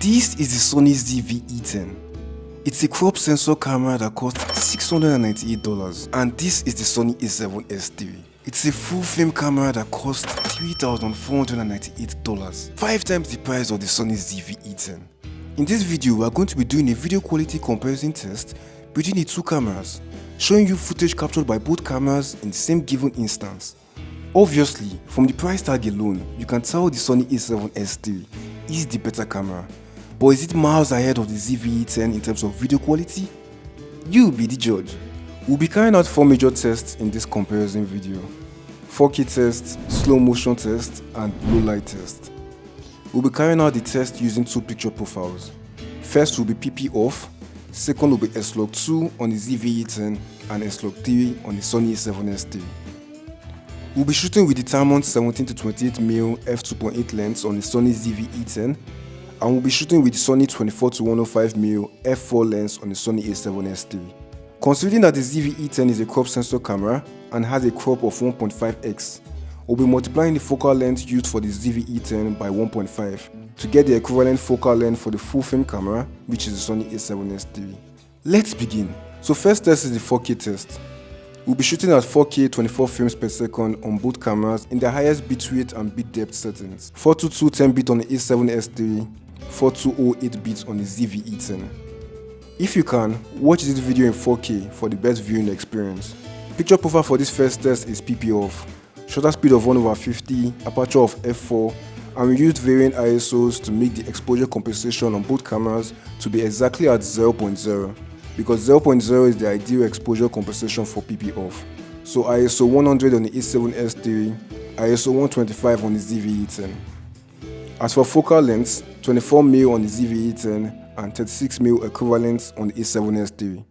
This is the Sony ZV-E10. It's a crop sensor camera that costs $698, and this is the Sony A7S III. It's a full frame camera that costs $3,498, 5 times the price of the Sony ZV-E10. In this video, we are going to be doing a video quality comparison test between the two cameras, showing you footage captured by both cameras in the same given instance. Obviously, from the price tag alone, you can tell the Sony A7S III is the better camera. But is it miles ahead of the ZV-E10 in terms of video quality? You be the judge. We'll be carrying out 4 major tests in this comparison video: 4K test, slow motion test, and low light test. We'll be carrying out the test using 2 picture profiles. First will be PP off, second will be S-Log2 on the ZV-E10 and S-Log3 on the Sony A7S III. We'll be shooting with the Tamron 17-28mm f2.8 lens on the Sony ZV-E10, and we'll be shooting with the Sony 24-105mm f4 lens on the Sony A7S III. Considering that the ZV-E10 is a crop sensor camera and has a crop of 1.5x, we'll be multiplying the focal length used for the ZV-E10 by 1.5 to get the equivalent focal length for the full frame camera, which is the Sony A7S III. Let's begin. So first test is the 4K test. We'll be shooting at 4K 24 frames per second on both cameras in the highest bitrate and bit depth settings: 422 10-bit on the A7S III, 4208 bits on the ZV-E10. If you can, watch this video in 4K for the best viewing experience. Picture profile for this first test is PP off, shutter speed of 1/50, aperture of f4, and we used varying ISOs to make the exposure compensation on both cameras to be exactly at 0.0, because 0.0 is the ideal exposure compensation for PP off. So ISO 100 on the A7S III, ISO 125 on the ZV-E10. As for focal lengths, 24mm on the ZV-E10 and 36mm equivalent on the A7S III.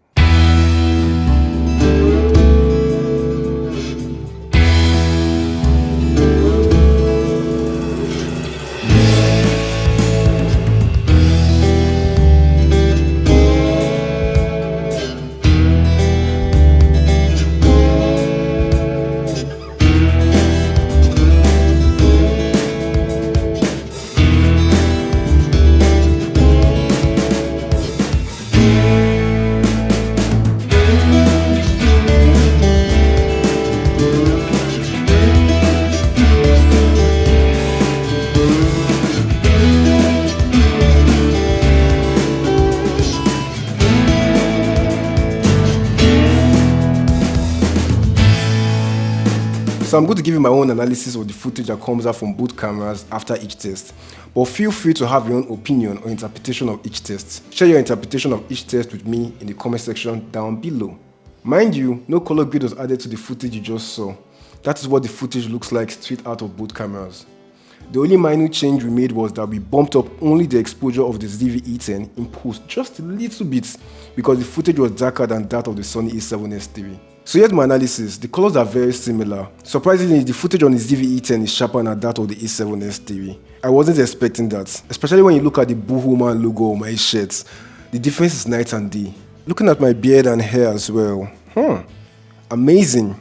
So I'm going to give you my own analysis of the footage that comes out from both cameras after each test. But feel free to have your own opinion or interpretation of each test. Share your interpretation of each test with me in the comment section down below. Mind you, no color grade was added to the footage you just saw. That is what the footage looks like straight out of both cameras. The only minor change we made was that we bumped up only the exposure of the ZV-E10 in post just a little bit because the footage was darker than that of the Sony A7S III. So here's my analysis. The colors are very similar. Surprisingly, the footage on the ZV-E10 is sharper than that of the A7S III. I wasn't expecting that, especially when you look at the Boohoo Man logo on my shirts. The difference is night and day. Looking at my beard and hair as well. Amazing.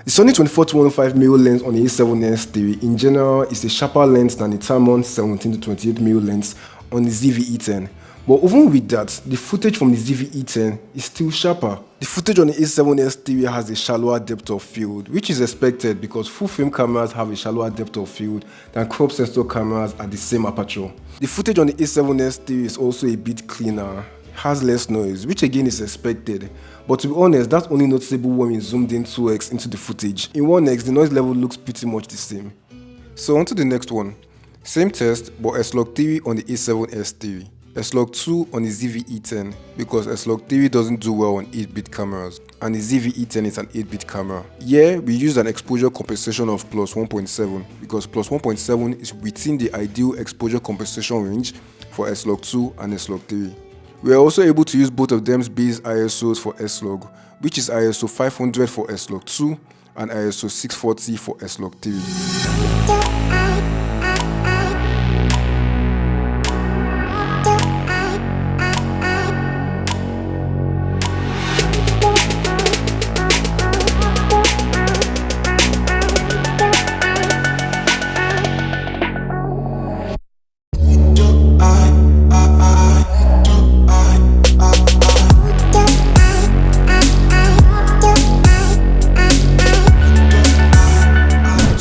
The Sony 24-105mm lens on the A7S III in general is a sharper lens than the Tamron 17-28mm lens on the ZV-E10. But even with that, the footage from the ZV-E10 is still sharper. The footage on the A7S III has a shallower depth of field, which is expected because full-frame cameras have a shallower depth of field than crop sensor cameras at the same aperture. The footage on the A7S III is also a bit cleaner, has less noise, which again is expected. But to be honest, that's only noticeable when we zoomed in 2x into the footage. In 1x, the noise level looks pretty much the same. So on to the next one. Same test, but S-Log3 on the A7S III. S-Log2 on the ZV-E10 because S-Log3 doesn't do well on 8-bit cameras and the ZV-E10 is an 8-bit camera. Here we used an exposure compensation of +1.7 because +1.7 is within the ideal exposure compensation range for S-Log2 and S-Log3. We are also able to use both of them's base ISOs for S-Log, which is ISO 500 for S-Log2 and ISO 640 for S-Log3.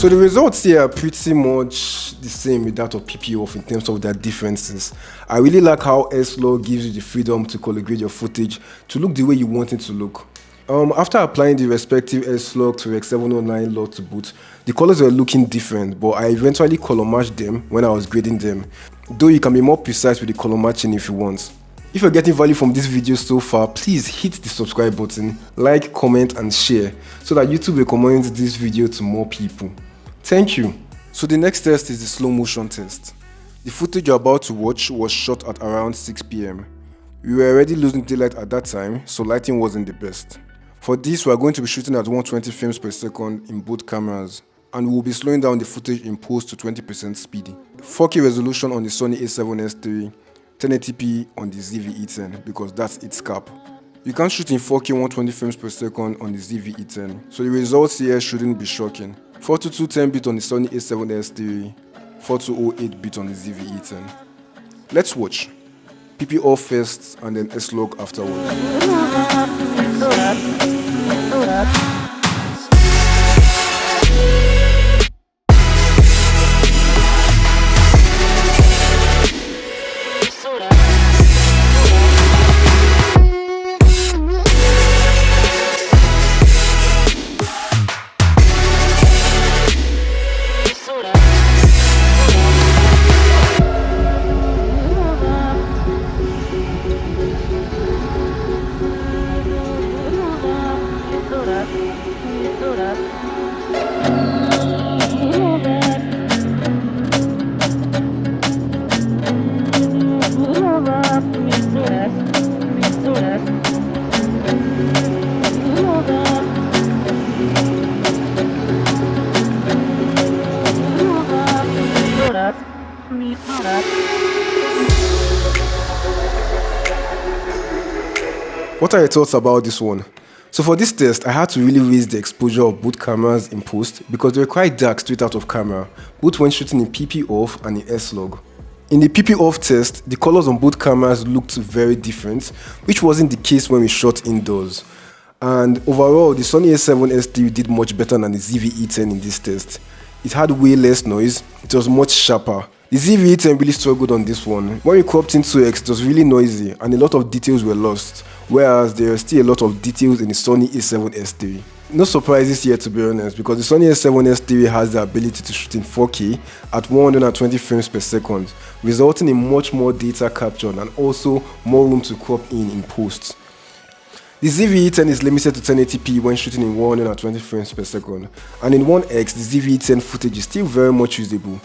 So the results here are pretty much the same with that of PP off in terms of their differences. I really like how S-Log gives you the freedom to color grade your footage to look the way you want it to look. After applying the respective S-Log to X709 log to boot, the colors were looking different, but I eventually color matched them when I was grading them, though you can be more precise with the color matching if you want. If you're getting value from this video so far, please hit the subscribe button, like, comment and share so that YouTube recommends this video to more people. Thank you. So the next test is the slow motion test. The footage you're about to watch was shot at around 6 PM. We were already losing daylight at that time, so lighting wasn't the best. For this, we are going to be shooting at 120 frames per second in both cameras, and we will be slowing down the footage in post to 20% speedy. 4K resolution on the Sony A7S3, 1080p on the ZV-E10 because that's its cap. You can't shoot in 4K 120 frames per second on the ZV-E10, so the results here shouldn't be shocking. 4210-bit on the Sony A7S3, 4208-bit on the ZV-E10. Let's watch. PP off first and then S-Log afterwards. What are your thoughts about this one? So for this test, I had to really raise the exposure of both cameras in post because they were quite dark straight out of camera, both when shooting in PP off and in S-Log. In the PP off test, the colors on both cameras looked very different, which wasn't the case when we shot indoors. And overall, the Sony A7S did much better than the ZV-E10 in this test. It had way less noise, it was much sharper. The ZV-E10 really struggled on this one. When we cropped in 2x, it was really noisy and a lot of details were lost, whereas there are still a lot of details in the Sony A7S3. No surprises here to be honest, because the Sony A7S3 has the ability to shoot in 4K at 120 frames per second, resulting in much more data captured and also more room to crop in post. The ZV-E10 is limited to 1080p when shooting in 120 frames per second, and in 1x the ZV-E10 footage is still very much usable.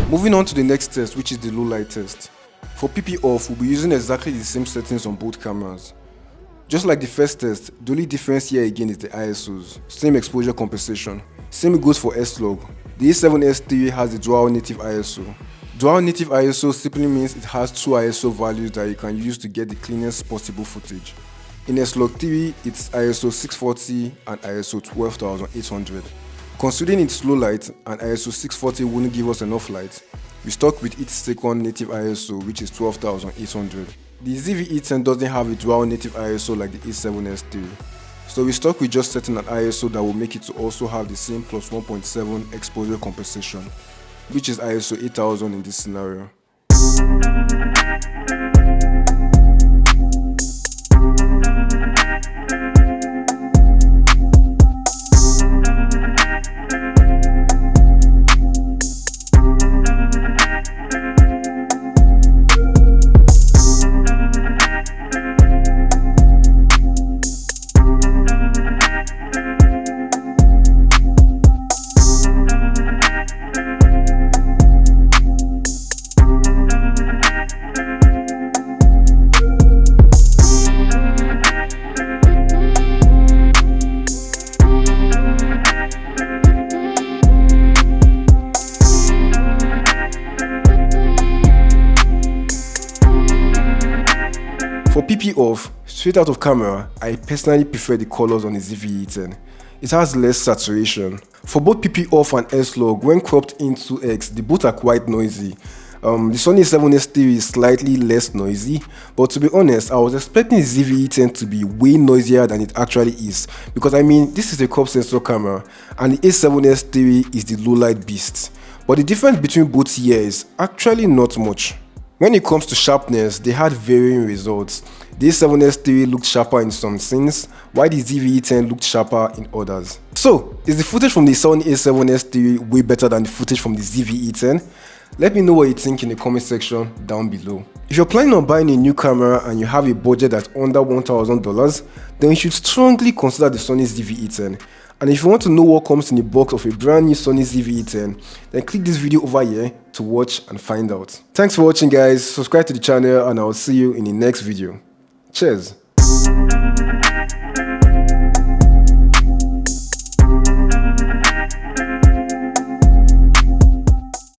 Moving on to the next test, which is the low light test. For PP off, we'll be using exactly the same settings on both cameras. Just like the first test, the only difference here again is the ISOs, same exposure compensation. Same goes for S-Log. The A7S3 has the dual native ISO. Dual native ISO simply means it has two ISO values that you can use to get the cleanest possible footage. In S-Log 3, it's ISO 640 and ISO 12800. Considering it's low light and ISO 640 wouldn't give us enough light, we stuck with its second native ISO, which is 12800. The ZV-E10 doesn't have a dual native ISO like the A7S3, so we stuck with just setting an ISO that will make it to also have the same plus 1.7 exposure compensation, which is ISO 8000 in this scenario. For PP off, straight out of camera, I personally prefer the colors on the ZV-E10. It has less saturation. For both PP off and S-Log, when cropped in 2x, the both are quite noisy. The Sony A7Siii is slightly less noisy, but to be honest, I was expecting the ZV-E10 to be way noisier than it actually is, because I mean, this is a crop sensor camera and the A7Siii is the low light beast. But the difference between both here is actually not much. When it comes to sharpness, they had varying results. The A7Siii looked sharper in some scenes, while the ZV-E10 looked sharper in others. So, is the footage from the Sony A7Siii way better than the footage from the ZV-E10? Let me know what you think in the comment section down below. If you're planning on buying a new camera and you have a budget that's under $1,000, then you should strongly consider the Sony ZV-E10. And if you want to know what comes in the box of a brand new Sony ZV-E10, then click this video over here to watch and find out. Thanks for watching guys, subscribe to the channel and I'll see you in the next video. Cheers!